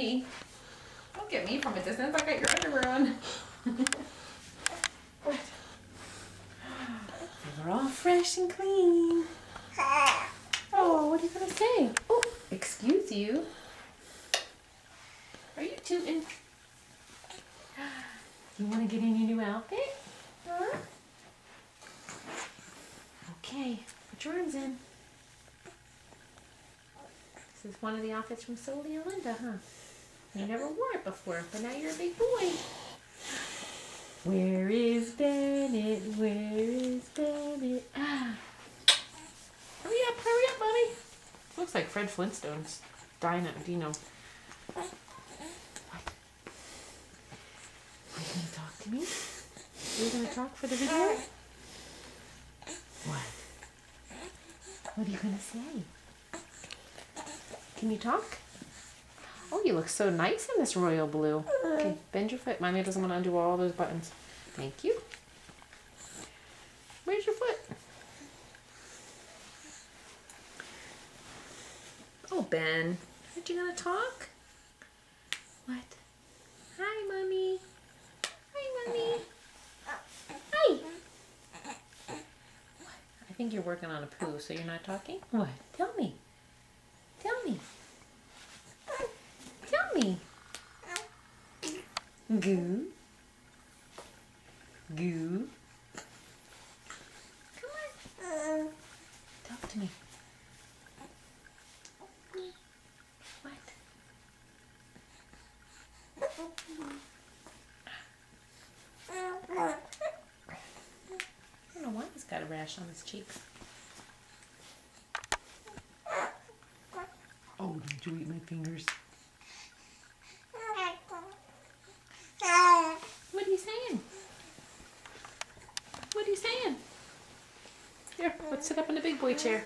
me. Don't get me from a distance. I got your underwear on. You're all fresh and clean. Oh, what are you going to say? Oh, excuse you. Are you tooting? You want to get in your new outfit? Huh? Okay, put your arms in. This is one of the outfits from Soli and Linda, huh? You never wore it before, but now you're a big boy. Where is Bennett? Where is Bennett? Ah. Hurry up, mommy. Looks like Fred Flintstone's Dino. What? Are you going to talk to me? Are you going to talk for the video? What? What are you going to say? Can you talk? Oh, you look so nice in this royal blue. Okay, bend your foot. Mommy doesn't want to undo all those buttons. Thank you. Where's your foot? Oh, Ben. Aren't you going to talk? What? Hi, Mommy. Hi, Mommy. Hi. What? I think you're working on a poo, so you're not talking? What? Tell me. Tell me. Tell me. Goo. Goo. Come on. Talk to me. What? I don't know why he's got a rash on his cheeks. Oh, did you eat my fingers? What are you saying? What are you saying? Here, let's sit up in the big boy chair.